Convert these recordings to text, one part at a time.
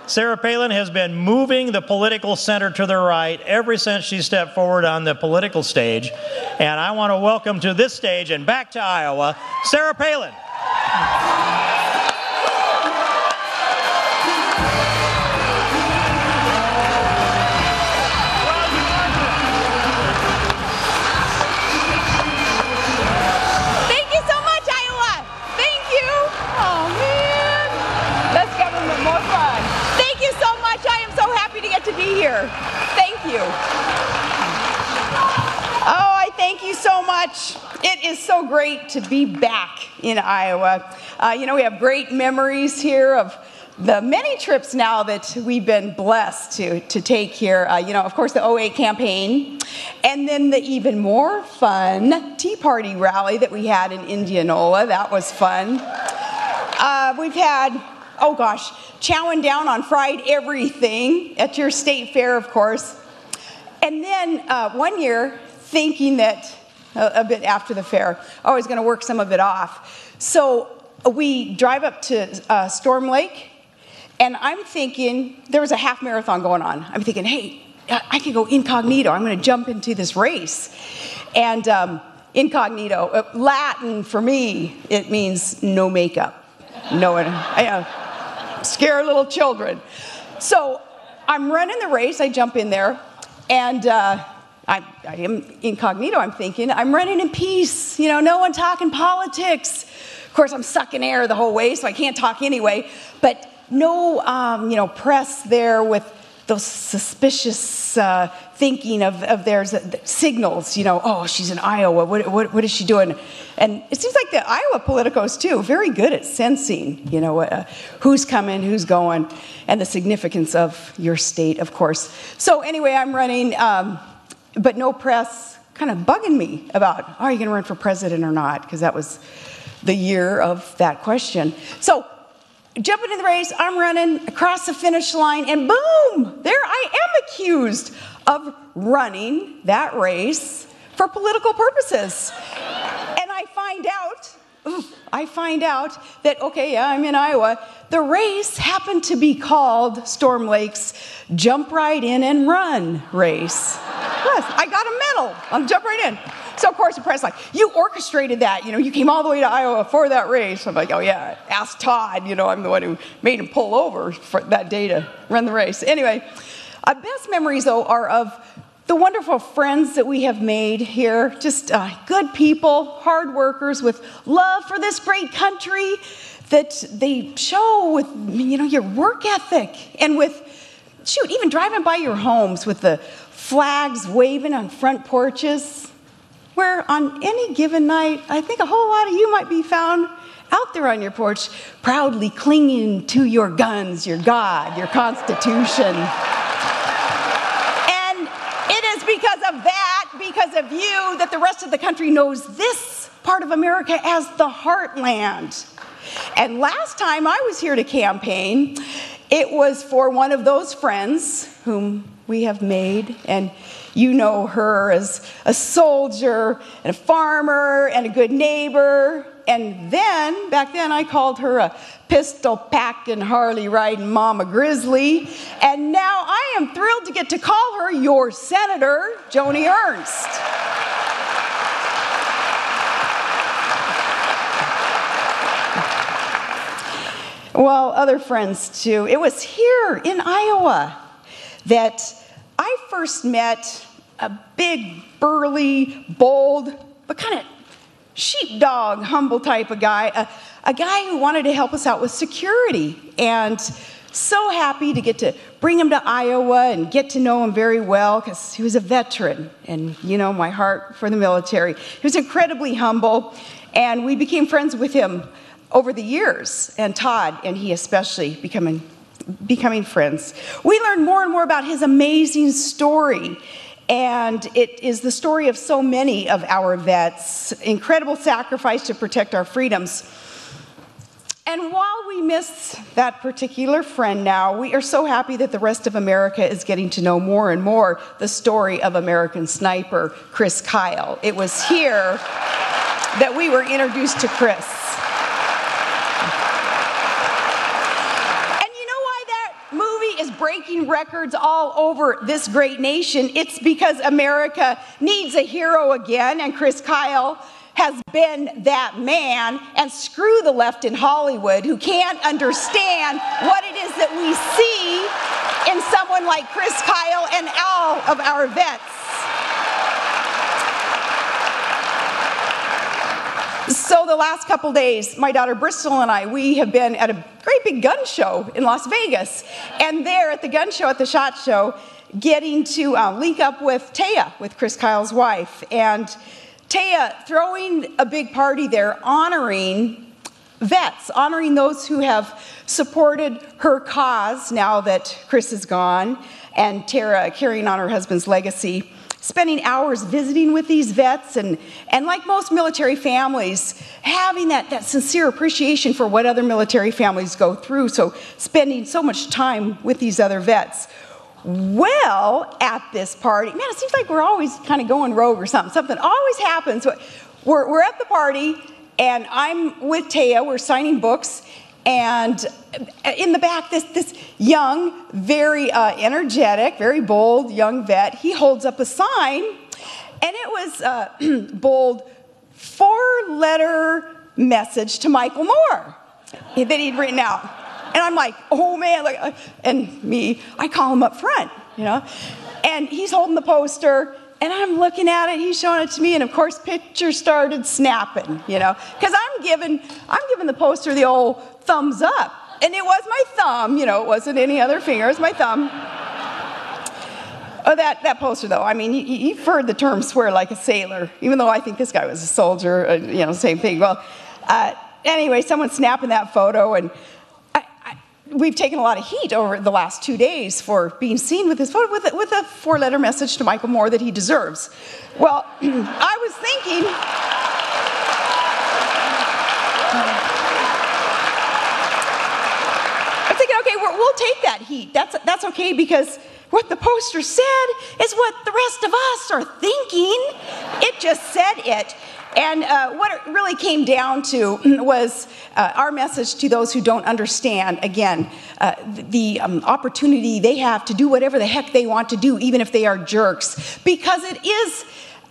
Sarah Palin has been moving the political center to the right ever since she stepped forward on the political stage. And I want to welcome to this stage and back to Iowa, Sarah Palin. To be here. Thank you. Oh, I thank you so much. It is so great to be back in Iowa. You know, we have great memories here of the many trips now that we've been blessed to take here. You know, of course, the 08 campaign, and then the even more fun Tea Party rally that we had in Indianola. That was fun. We've had, oh gosh, chowing down on fried everything at your state fair, of course. And then one year, thinking that a bit after the fair, I was going to work some of it off. So we drive up to Storm Lake, and I'm thinking, there was a half marathon going on. I'm thinking, hey, I could go incognito. I'm going to jump into this race. And incognito, Latin for me, it means no makeup. No one. Scare little children. So I'm running the race. I jump in there, and I am incognito. I'm thinking I'm running in peace. You know, no one talking politics. Of course, I'm sucking air the whole way, so I can't talk anyway. But no, you know, press there with those suspicious thinking of theirs, signals. You know, oh, she's in Iowa. What is she doing? And it seems like the Iowa politicos, too, very good at sensing, you know, who's coming, who's going, and the significance of your state, of course. So anyway, I'm running, but no press kind of bugging me about, are you going to run for president or not? Because that was the year of that question. So jumping in the race, I'm running across the finish line, and boom, there I am accused of running that race for political purposes. And I find out that, okay, yeah, I'm in Iowa. The race happened to be called Storm Lake's Jump Right In and Run race. Yes, I got a medal on Jump Right In. So, of course, the press like, you orchestrated that. You know, you came all the way to Iowa for that race. I'm like, oh, yeah, ask Todd. You know, I'm the one who made him pull over for that day to run the race. Anyway, best memories, though, are of the wonderful friends that we have made here, just good people, hard workers with love for this great country that they show with, you know, your work ethic and with, shoot, even driving by your homes with the flags waving on front porches, where on any given night, I think a whole lot of you might be found out there on your porch, proudly clinging to your guns, your God, your Constitution. Because of that, because of you, that the rest of the country knows this part of America as the heartland. And last time I was here to campaign, it was for one of those friends whom we have made, and you know her as a soldier and a farmer and a good neighbor. And then, back then, I called her a pistol-packing, Harley-riding Mama Grizzly. And now I am thrilled to get to call her your Senator, Joni Ernst. Well, other friends, too. It was here in Iowa that I first met a big, burly, bold, but kind of sheepdog, humble type of guy, a guy who wanted to help us out with security. And so happy to get to bring him to Iowa and get to know him very well because he was a veteran and, you know, my heart for the military. He was incredibly humble, and we became friends with him over the years, and Todd and he especially becoming friends. We learned more and more about his amazing story. And it is the story of so many of our vets, incredible sacrifice to protect our freedoms. And while we miss that particular friend now, we are so happy that the rest of America is getting to know more and more the story of American sniper Chris Kyle. It was here that we were introduced to Chris. And you know why that movie breaking records all over this great nation, it's because America needs a hero again, and Chris Kyle has been that man. And screw the left in Hollywood who can't understand what it is that we see in someone like Chris Kyle and all of our vets. So the last couple days, my daughter Bristol and I, we have been at a great big gun show in Las Vegas. And there at the gun show, at the SHOT Show, getting to link up with Taya, with Chris Kyle's wife. And Taya throwing a big party there honoring vets, honoring those who have supported her cause now that Chris is gone, and Tara carrying on her husband's legacy. Spending hours visiting with these vets and like most military families, having that sincere appreciation for what other military families go through, so spending so much time with these other vets. Well, at this party, man, it seems like we're always kind of going rogue or something. Something always happens. We're at the party, and I'm with Taya, we're signing books, and in the back, this young, very energetic, very bold young vet, he holds up a sign, and it was bold, 4-letter message to Michael Moore that he'd written out. And I'm like, oh man, and me, I call him up front, you know, and he's holding the poster, and I'm looking at it, he's showing it to me, and of course pictures started snapping, you know, because I'm giving the poster the old thumbs up. And it was my thumb, you know, it wasn't any other finger, it was my thumb. Oh, that poster though, I mean, you've heard the term swear like a sailor, even though I think this guy was a soldier, you know, same thing. Well, anyway, someone's snapping that photo, and we've taken a lot of heat over the last 2 days for being seen with this photo with a 4-letter message to Michael Moore that he deserves. Well, I was thinking, okay, we'll take that heat. That's okay, because what the poster said is what the rest of us are thinking. It just said it. And what it really came down to was our message to those who don't understand, again, the opportunity they have to do whatever the heck they want to do, even if they are jerks, because it is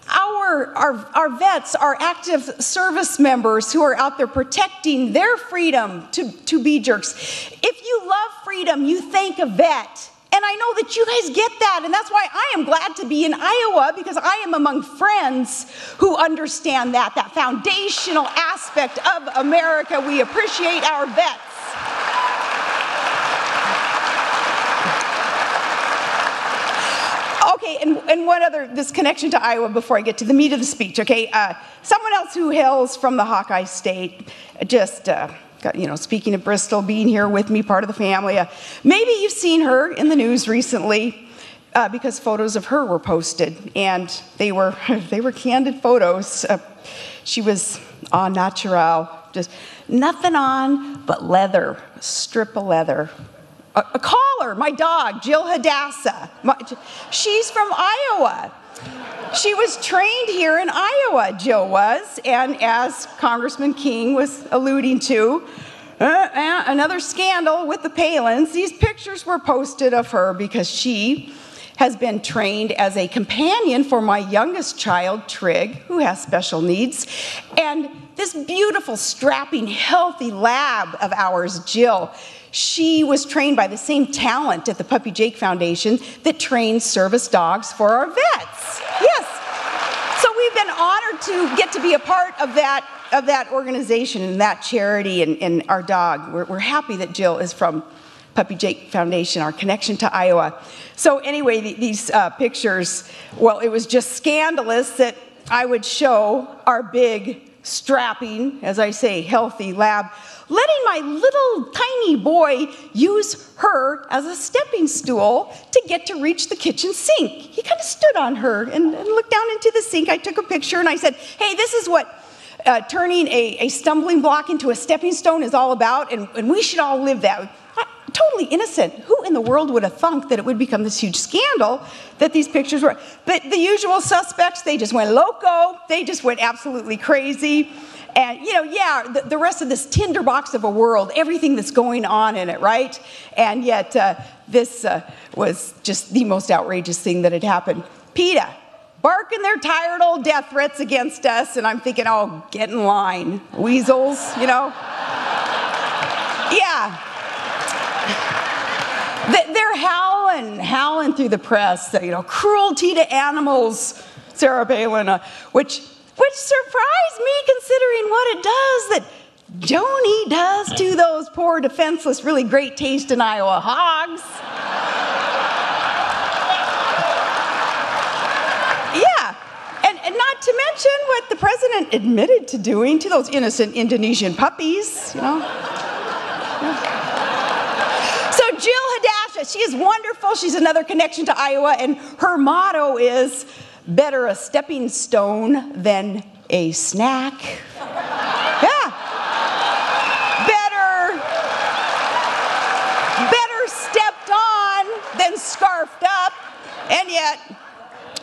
our vets, our active service members who are out there protecting their freedom to be jerks. If you love freedom, you thank a vet. And I know that you guys get that, and that's why I am glad to be in Iowa, because I am among friends who understand that foundational aspect of America. We appreciate our vets. Okay, and one other, this connection to Iowa before I get to the meat of the speech, okay? Someone else who hails from the Hawkeye State, just, you know, speaking of Bristol, being here with me, part of the family. Maybe you've seen her in the news recently because photos of her were posted, and they were candid photos. She was au natural, just nothing on but leather, a strip of leather. A collar, my dog, Jill Hadassah. She's from Iowa. She was trained here in Iowa, Jill was, and as Congressman King was alluding to, another scandal with the Palins. These pictures were posted of her because she has been trained as a companion for my youngest child, Trig, who has special needs, and this beautiful, strapping, healthy lab of ours, Jill, she was trained by the same talent at the Puppy Jake Foundation that trains service dogs for our vets. Yes. So we've been honored to get to be a part of that organization and that charity and our dog. We're happy that Jill is from Puppy Jake Foundation, our connection to Iowa. So anyway, these pictures, well, it was just scandalous that I would show our big, strapping, as I say, healthy lab, letting my little tiny boy use her as a stepping stool to get to reach the kitchen sink. He kind of stood on her and looked down into the sink. I took a picture and I said, hey, this is what turning a stumbling block into a stepping stone is all about, and we should all live that. Totally innocent. Who in the world would have thunk that it would become this huge scandal that these pictures were? But the usual suspects, they just went loco. They just went absolutely crazy. And, you know, yeah, the rest of this tinderbox of a world, everything that's going on in it, right? And yet this was just the most outrageous thing that had happened. PETA, barking their tired old death threats against us, and I'm thinking, oh, get in line, weasels, you know? Yeah. They're howling through the press, you know, cruelty to animals, Sarah Palin, which surprised me considering what it does that Joni does to those poor, defenseless, really great taste in Iowa hogs. Yeah, and not to mention what the president admitted to doing to those innocent Indonesian puppies, you know. Yeah. So Jill Hadasha, she is wonderful. She's another connection to Iowa, and her motto is, better a stepping stone than a snack. Yeah. Better stepped on than scarfed up, and yet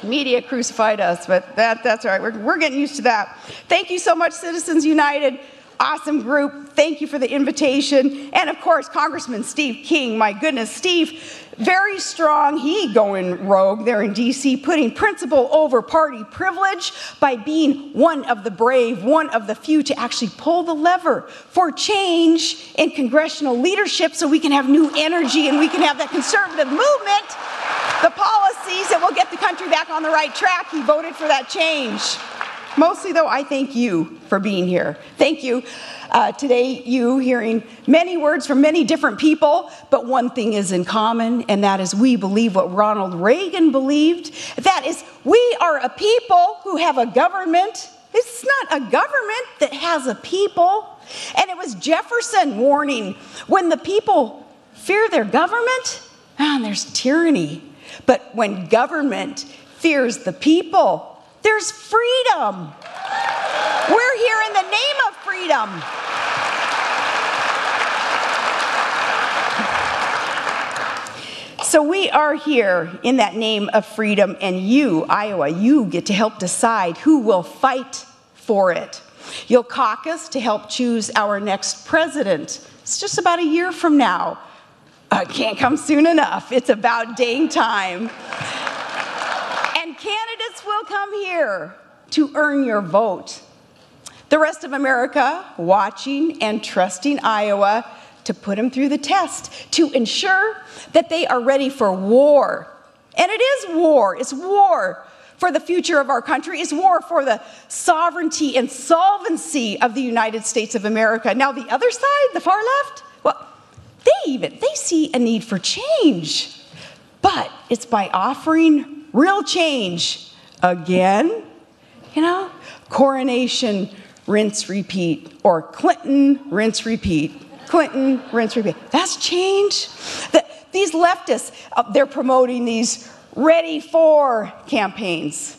media crucified us, but that's all right. We're getting used to that. Thank you so much, Citizens United. Awesome group. Thank you for the invitation. And of course, Congressman Steve King. My goodness, Steve, very strong. He going rogue there in DC, putting principle over party privilege by being one of the brave, one of the few to actually pull the lever for change in congressional leadership so we can have new energy and we can have that conservative movement, the policies that will get the country back on the right track. He voted for that change. Mostly, though, I thank you for being here. Thank you. Today, you hearing many words from many different people, but one thing is in common, and that is we believe what Ronald Reagan believed. That is, we are a people who have a government. It's not a government that has a people. And it was Jefferson warning, when the people fear their government, there's tyranny. But when government fears the people, there's freedom. We're here in the name of freedom. So we are here in that name of freedom, and you, Iowa, you get to help decide who will fight for it. You'll caucus to help choose our next president. It's just about a year from now. It can't come soon enough. It's about dang time. And candidates will come here to earn your vote. The rest of America watching and trusting Iowa to put them through the test, to ensure that they are ready for war. And it is war. It's war for the future of our country. It's war for the sovereignty and solvency of the United States of America. Now, the other side, the far left, well, they see a need for change. But it's by offering real change again, you know, coronation, rinse, repeat, or Clinton, rinse, repeat. Clinton, rinse, repeat. That's change. These leftists, they're promoting these ready for campaigns.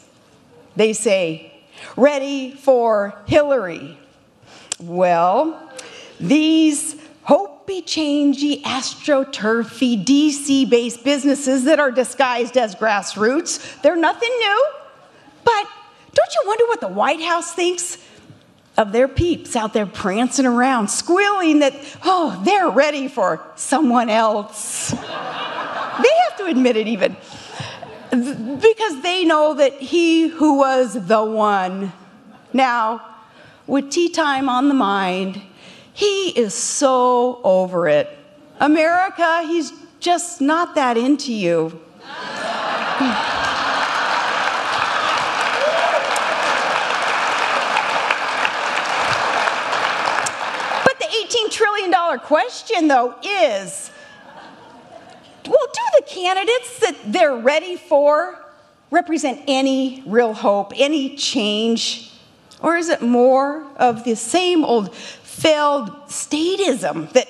They say, ready for Hillary. Well, these hopey-changey, astroturfy, DC-based businesses that are disguised as grassroots, they're nothing new. But don't you wonder what the White House thinks of their peeps out there prancing around, squealing that, oh, they're ready for someone else. They have to admit it even. Because they know that he who was the one. Now, with tea time on the mind, he is so over it. America, he's just not that into you. $18 trillion question, though, is, well, do the candidates that they're ready for represent any real hope, any change? Or is it more of the same old failed statism that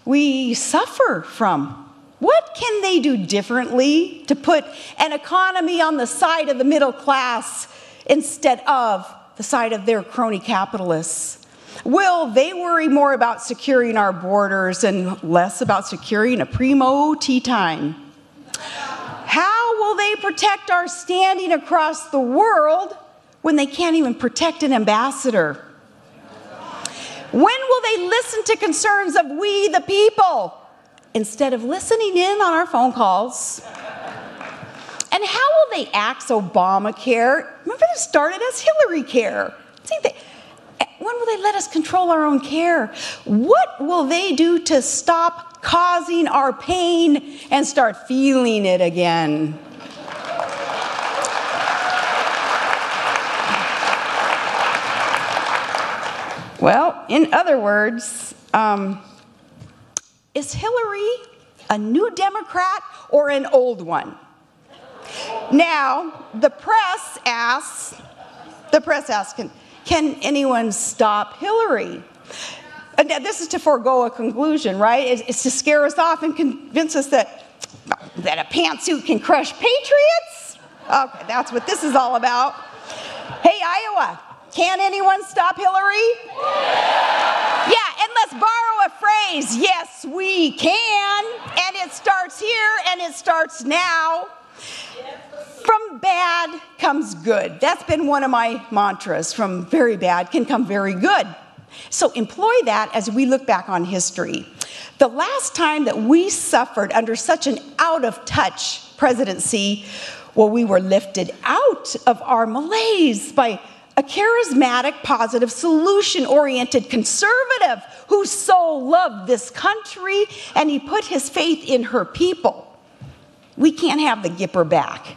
we suffer from? What can they do differently to put an economy on the side of the middle class instead of the side of their crony capitalists? Will they worry more about securing our borders and less about securing a primo tea time? How will they protect our standing across the world when they can't even protect an ambassador? When will they listen to concerns of we the people instead of listening in on our phone calls. And how will they axe Obamacare? Remember, this started as Hillary Care. When will they let us control our own care? What will they do to stop causing our pain and start feeling it again? Well, in other words, is Hillary a new Democrat or an old one? Now, the press asks, can anyone stop Hillary? Now, this is to forego a conclusion, right? It's to scare us off and convince us that a pantsuit can crush patriots? Okay, that's what this is all about. Hey, Iowa, can anyone stop Hillary? Yeah, and let's borrow a phrase. Yes, we can. And it starts here and it starts now. From bad comes good. That's been one of my mantras. From very bad can come very good. So employ that as we look back on history. The last time that we suffered under such an out-of-touch presidency, well, we were lifted out of our malaise by a charismatic, positive, solution-oriented conservative who so loved this country and he put his faith in her people. We can't have the Gipper back,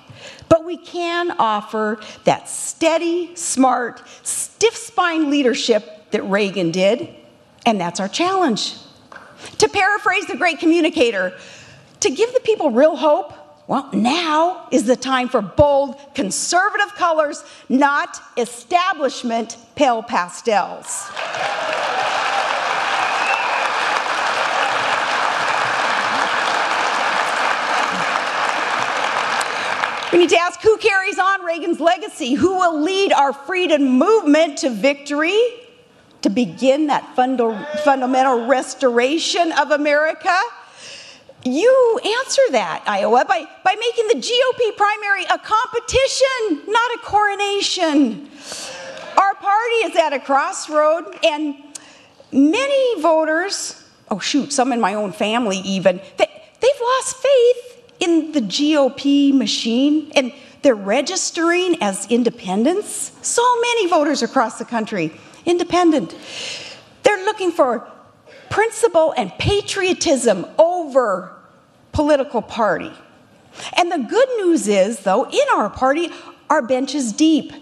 but we can offer that steady, smart, stiff-spine leadership that Reagan did, and that's our challenge. To paraphrase the great communicator, to give the people real hope, well, now is the time for bold, conservative colors, not establishment pale pastels. We need to ask who carries on Reagan's legacy, who will lead our freedom movement to victory, to begin that fundamental restoration of America. You answer that, Iowa, by making the GOP primary a competition, not a coronation. Our party is at a crossroad, and many voters, some in my own family even, they've lost faith in the GOP machine, and they're registering as independents. So many voters across the country, independent. They're looking for principle and patriotism over political party. And the good news is, though, in our party, our bench is deep.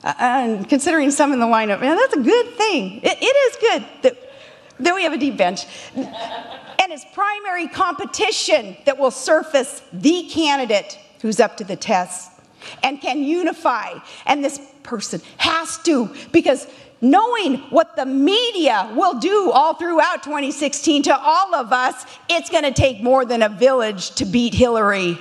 And considering some in the lineup, man, that's a good thing. It is good that we have a deep bench. And it's primary competition that will surface the candidate who's up to the test and can unify. And this person has to, because knowing what the media will do all throughout 2016 to all of us, it's going to take more than a village to beat Hillary.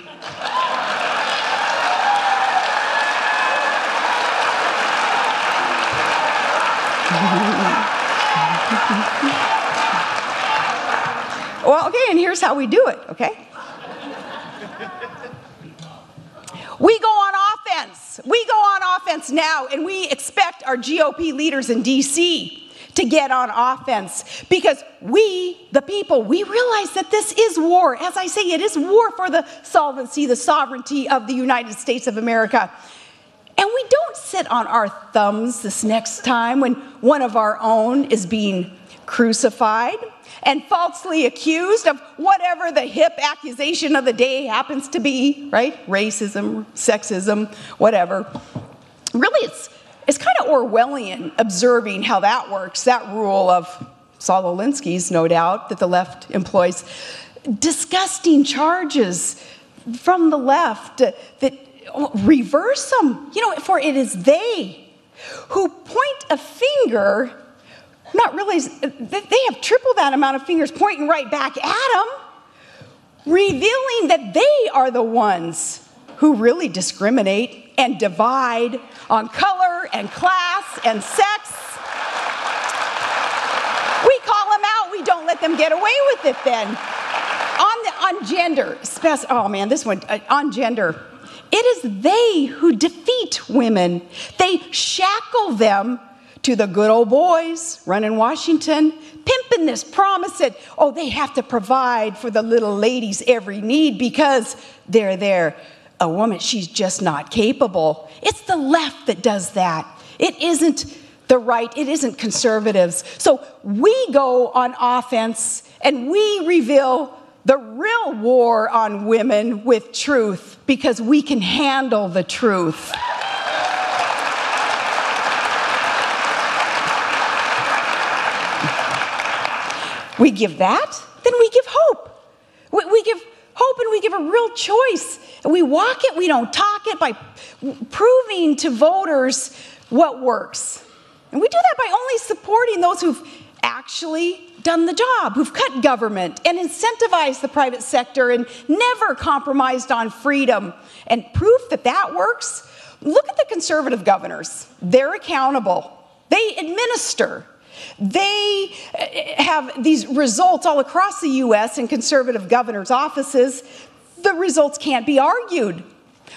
Well, okay, and here's how we do it, okay? We go on offense. We go on offense now, and we expect our GOP leaders in D.C. to get on offense because we, the people, we realize that this is war. As I say, it is war for the solvency, the sovereignty of the United States of America. And we don't sit on our thumbs this next time when one of our own is being crucified and falsely accused of whatever the hip accusation of the day happens to be, right? Racism, sexism, whatever. Really, it's kind of Orwellian observing how that works, that rule of Saul Alinsky's, no doubt, that the left employs. Disgusting charges from the left that reverse them. For it is they who point a finger. Not really, they have triple that amount of fingers pointing right back at them, revealing that they are the ones who really discriminate and divide on color and class and sex. We call them out, we don't let them get away with it then. On gender, on gender, it is they who defeat women. They shackle them to the good old boys running Washington, pimping this promise that, oh, they have to provide for the little lady's every need because they're there. A woman, she's just not capable. It's the left that does that. It isn't the right, it isn't conservatives. So we go on offense and we reveal the real war on women with truth because we can handle the truth. We give that, then we give hope. We give hope and we give a real choice. And we walk it, we don't talk it, by proving to voters what works. And we do that by only supporting those who've actually done the job, who've cut government and incentivized the private sector and never compromised on freedom. And proof that that works, look at the conservative governors. They're accountable. They administer. They have these results all across the U.S. in conservative governors' offices. The results can't be argued.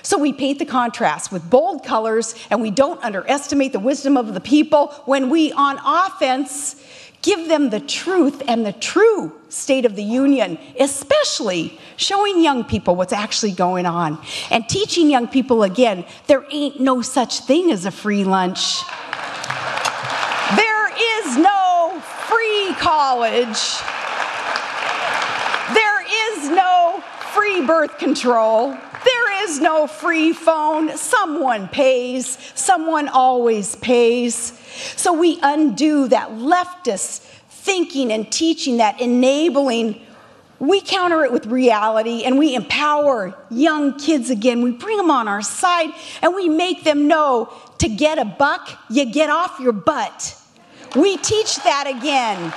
So we paint the contrast with bold colors, and we don't underestimate the wisdom of the people when we, on offense, give them the truth and the true state of the union, especially showing young people what's actually going on and teaching young people again, there ain't no such thing as a free lunch. There is no free college. There is no free birth control. There is no free phone. Someone pays. Someone always pays. So we undo that leftist thinking and teaching, that enabling. We counter it with reality, and we empower young kids again. We bring them on our side, and we make them know to get a buck, you get off your butt. We teach that again.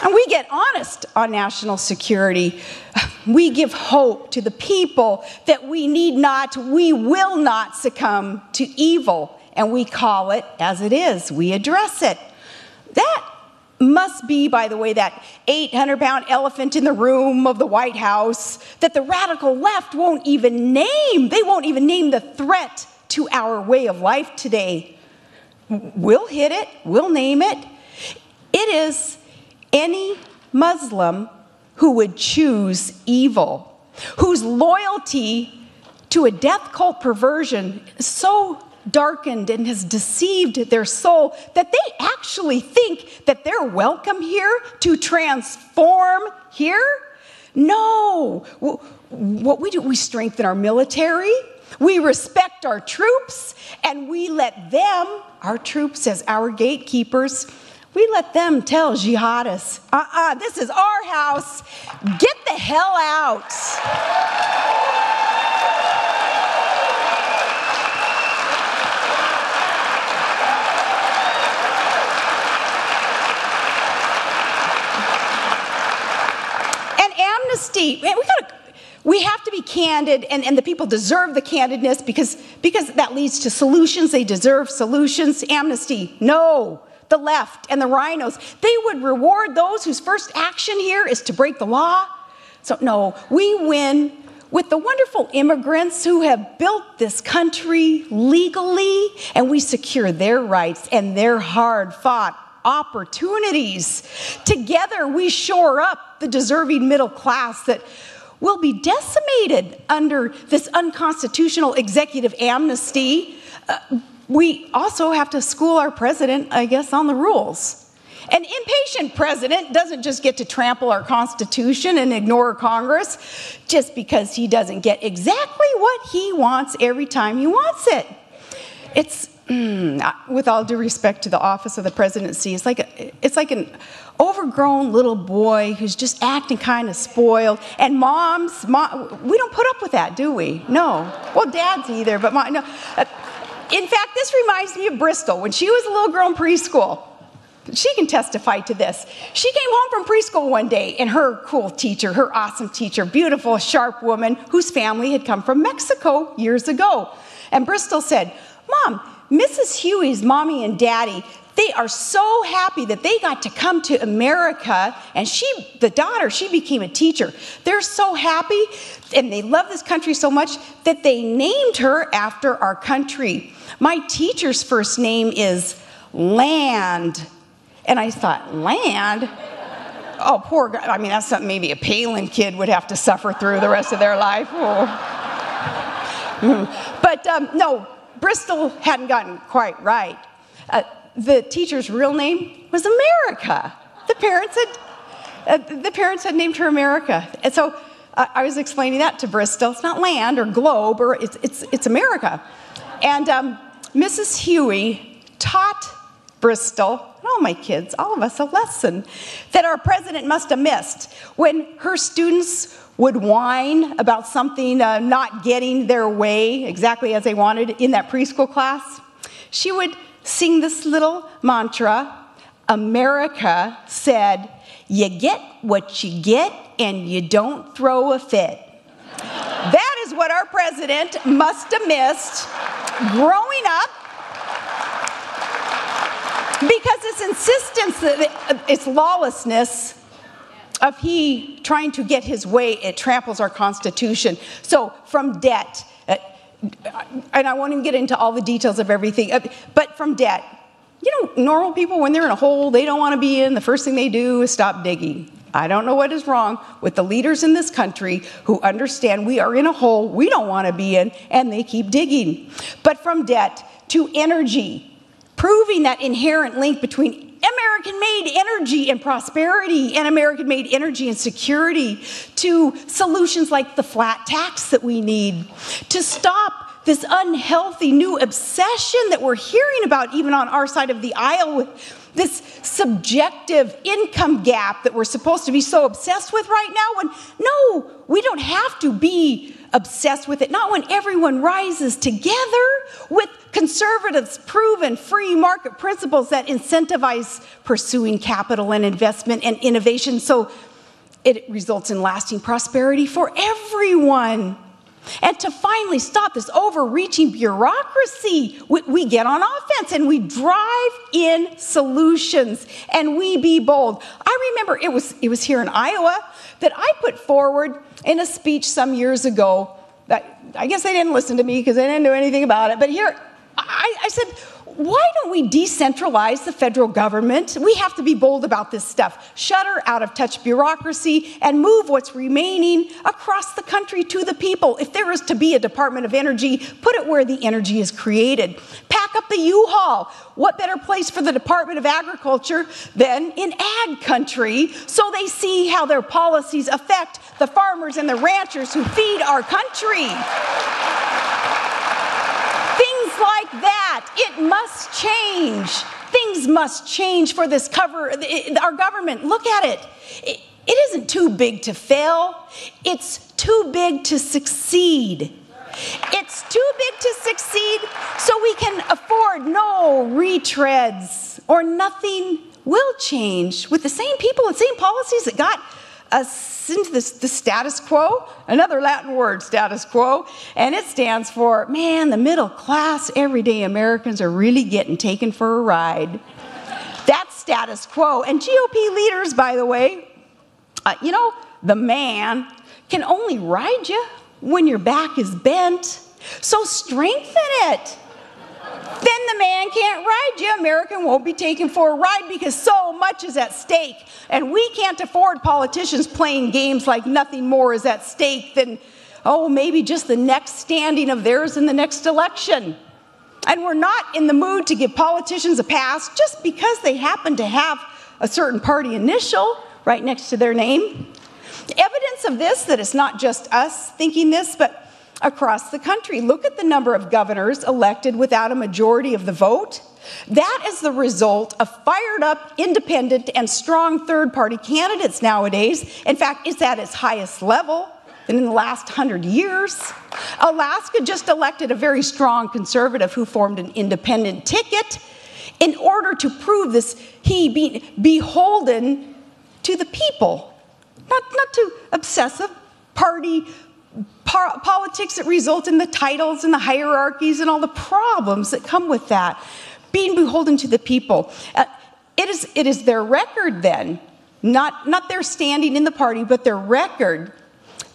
And we get honest on national security. We give hope to the people that we will not succumb to evil. And we call it as it is. We address it. That must be, by the way, that 800-pound elephant in the room of the White House that the radical left won't even name. They won't even name the threat to our way of life today. We'll hit it. We'll name it. It is any Muslim who would choose evil, whose loyalty to a death cult perversion is so darkened and has deceived their soul that they actually think that they're welcome here to transform here. No. What we do, we strengthen our military, we respect our troops, and we let them, our troops as our gatekeepers, we let them tell jihadists, this is our house, get the hell out. And amnesty, we have to be candid, and the people deserve the candidness because that leads to solutions. They deserve solutions. Amnesty, no. The left and the rhinos, they would reward those whose first action here is to break the law. So no, we win with the wonderful immigrants who have built this country legally, and we secure their rights and their hard-fought opportunities. Together, we shore up the deserving middle class that will be decimated under this unconstitutional executive amnesty. We also have to school our president, I guess, on the rules. An impatient president doesn't just get to trample our Constitution and ignore Congress just because he doesn't get exactly what he wants every time he wants it. It's, with all due respect to the office of the presidency, it's like an overgrown little boy who's just acting kind of spoiled. And moms, we don't put up with that, do we? No. Well, dads either, but no. In fact, this reminds me of Bristol. When she was a little girl in preschool, she can testify to this. She came home from preschool one day, and her cool teacher, her awesome teacher, beautiful, sharp woman, whose family had come from Mexico years ago. And Bristol said, Mom, Mrs. Huey's mommy and daddy, They are so happy that they got to come to America, and the daughter, she became a teacher. They're so happy, and they love this country so much that they named her after our country. My teacher's first name is Land. And I thought, Land? Oh, poor guy. I mean, that's something maybe a Palin kid would have to suffer through the rest of their life. Oh. But no, Bristol hadn't gotten quite right. The teacher's real name was America. The parents had named her America. And so I was explaining that to Bristol. It's not Land or Globe, or it's America. And Mrs. Huey taught Bristol, and all my kids, all of us, a lesson that our president must have missed. When her students would whine about something not getting their way exactly as they wanted in that preschool class, she would sing this little mantra. America said, "You get what you get and you don't throw a fit." That is what our president must have missed growing up, because its insistence, its lawlessness of he trying to get his way, it tramples our Constitution. So from debt, and I won't even get into all the details of everything, but from debt, you know, normal people, when they're in a hole they don't want to be in, the first thing they do is stop digging. I don't know what is wrong with the leaders in this country who understand we are in a hole we don't want to be in, and they keep digging. But from debt to energy, proving that inherent link between American-made energy and prosperity and American-made energy and security, to solutions like the flat tax that we need, to stop this unhealthy new obsession that we're hearing about even on our side of the aisle, with this subjective income gap that we're supposed to be so obsessed with right now, when no, we don't have to be obsessed with it. Not when everyone rises together with conservatives' proven free market principles that incentivize pursuing capital and investment and innovation, so it results in lasting prosperity for everyone. And to finally stop this overreaching bureaucracy, we get on offense and we drive in solutions and we be bold. I remember it was here in Iowa that I put forward in a speech some years ago. That I guess they didn't listen to me because they didn't do anything about it. But here, I said, why don't we decentralize the federal government? We have to be bold about this stuff. Shutter out-of-touch bureaucracy and move what's remaining across the country to the people. If there is to be a Department of Energy, put it where the energy is created. Pack up the U-Haul. What better place for the Department of Agriculture than in ag country, so they see how their policies affect the farmers and the ranchers who feed our country. Things like that. It must change. Things must change for this our government. Look at it. It isn't too big to fail. It's too big to succeed. It's too big to succeed so we can afford no retreads, or nothing will change with the same people and same policies that got us into the status quo. Another Latin word, status quo, and it stands for, man, the middle class, everyday Americans are really getting taken for a ride. That's status quo. And GOP leaders, by the way, you know, the man can only ride you when your back is bent, so strengthen it. Then the man can't ride you. American won't be taken for a ride because so much is at stake. And we can't afford politicians playing games like nothing more is at stake than, oh, maybe just the next standing of theirs in the next election. And we're not in the mood to give politicians a pass just because they happen to have a certain party initial right next to their name. Evidence of this, that it's not just us thinking this, but across the country. Look at the number of governors elected without a majority of the vote. That is the result of fired up, independent, and strong third-party candidates nowadays. In fact, it's at its highest level in the last 100 years. Alaska just elected a very strong conservative who formed an independent ticket in order to prove this, he being beholden to the people, not to obsessive party politics that result in the titles and the hierarchies and all the problems that come with that. being beholden to the people. It is their record then, not their standing in the party, but their record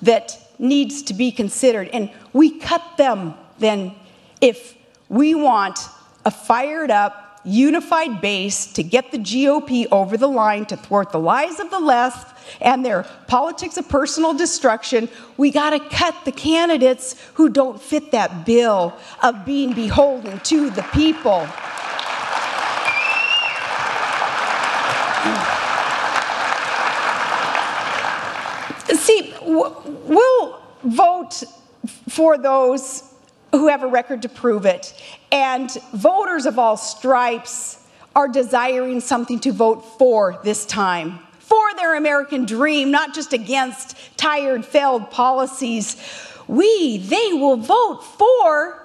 that needs to be considered. And we cut them then if we want a fired up, unified base to get the GOP over the line to thwart the lies of the left and their politics of personal destruction. We got to cut the candidates who don't fit that bill of being beholden to the people. See, we'll vote for those who have a record to prove it. And voters of all stripes are desiring something to vote for this time. For their American dream, not just against tired, failed policies. They will vote for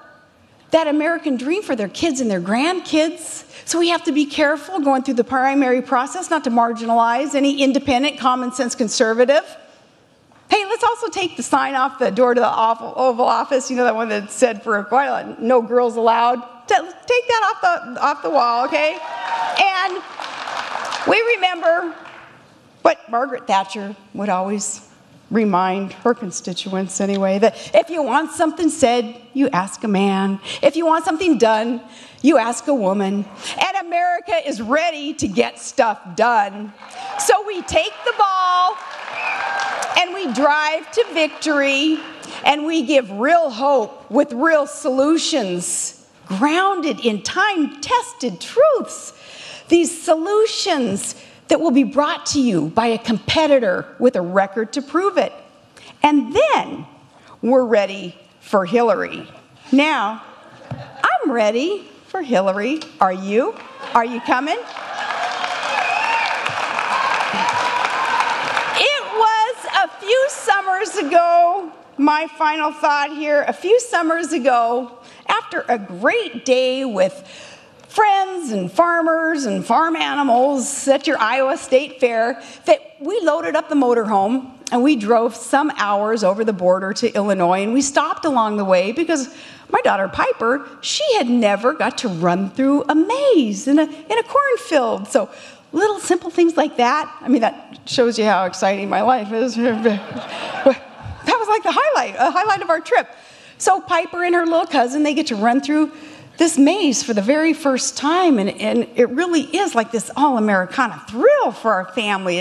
that American dream for their kids and their grandkids. So we have to be careful going through the primary process not to marginalize any independent, common sense conservative. Hey, let's also take the sign off the door to the Oval Office, you know, that one that said for quite a lot, no girls allowed. Take that off the wall, okay? And we remember what Margaret Thatcher would always remind her constituents anyway, that if you want something said, you ask a man. If you want something done, you ask a woman. And America is ready to get stuff done. So we take the ball and we drive to victory, and we give real hope with real solutions, grounded in time-tested truths. These solutions that will be brought to you by a competitor with a record to prove it. And then we're ready for Hillary. Now, I'm ready for Hillary. Are you? Are you coming? A few summers ago, my final thought here, a few summers ago, after a great day with friends and farmers and farm animals at your Iowa State Fair, that we loaded up the motorhome and we drove some hours over the border to Illinois, and we stopped along the way because my daughter Piper, she had never got to run through a maze in a cornfield. So little simple things like that. I mean, that shows you how exciting my life is. That was like a highlight of our trip. So Piper and her little cousin, they get to run through this maze for the very first time, and it really is like this all-Americana thrill for our family.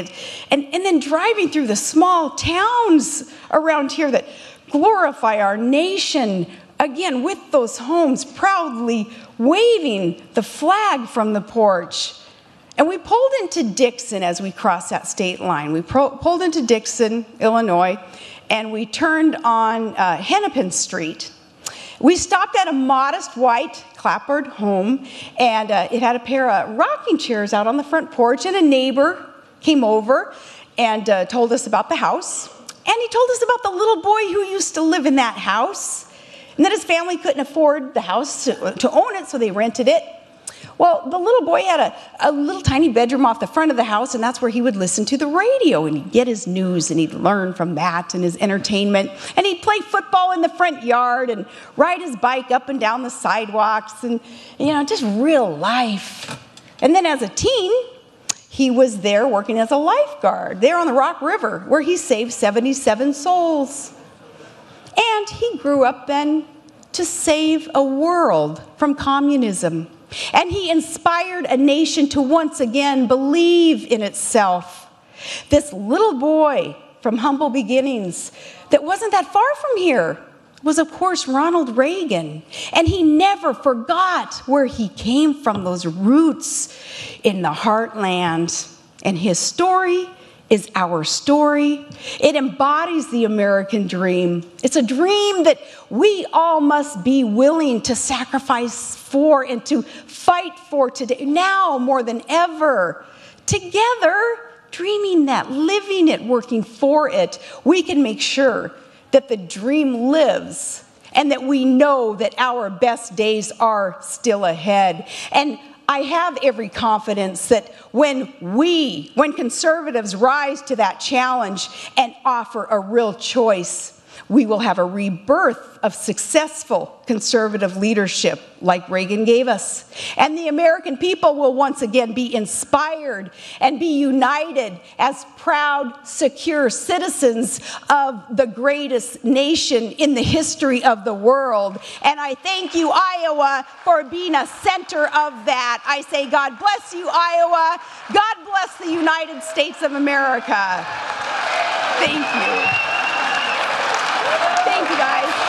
And then driving through the small towns around here that glorify our nation, again, with those homes proudly waving the flag from the porch. And we pulled into Dixon as we crossed that state line. We pulled into Dixon, Illinois, and we turned on Hennepin Street. We stopped at a modest white clapboard home, and it had a pair of rocking chairs out on the front porch, and a neighbor came over and told us about the house. And he told us about the little boy who used to live in that house, and that his family couldn't afford the house to own it, so they rented it. Well, the little boy had a little tiny bedroom off the front of the house, and that's where he would listen to the radio, and he'd get his news, and he'd learn from that and his entertainment. And he'd play football in the front yard and ride his bike up and down the sidewalks, and, you know, just real life. And then as a teen, he was there working as a lifeguard there on the Rock River, where he saved 77 souls. And he grew up then to save a world from communism. And he inspired a nation to once again believe in itself. This little boy from humble beginnings that wasn't that far from here was, of course, Ronald Reagan. And he never forgot where he came from, those roots in the heartland. And his story is our story. It embodies the American dream. It's a dream that we all must be willing to sacrifice for and to fight for today, now more than ever. Together, dreaming that, living it, working for it, we can make sure that the dream lives and that we know that our best days are still ahead. And I have every confidence that when conservatives rise to that challenge and offer a real choice, We will have a rebirth of successful conservative leadership like Reagan gave us. And the American people will once again be inspired and be united as proud, secure citizens of the greatest nation in the history of the world. And I thank you, Iowa, for being a center of that. I say, God bless you, Iowa. God bless the United States of America. Thank you. Thank you, guys.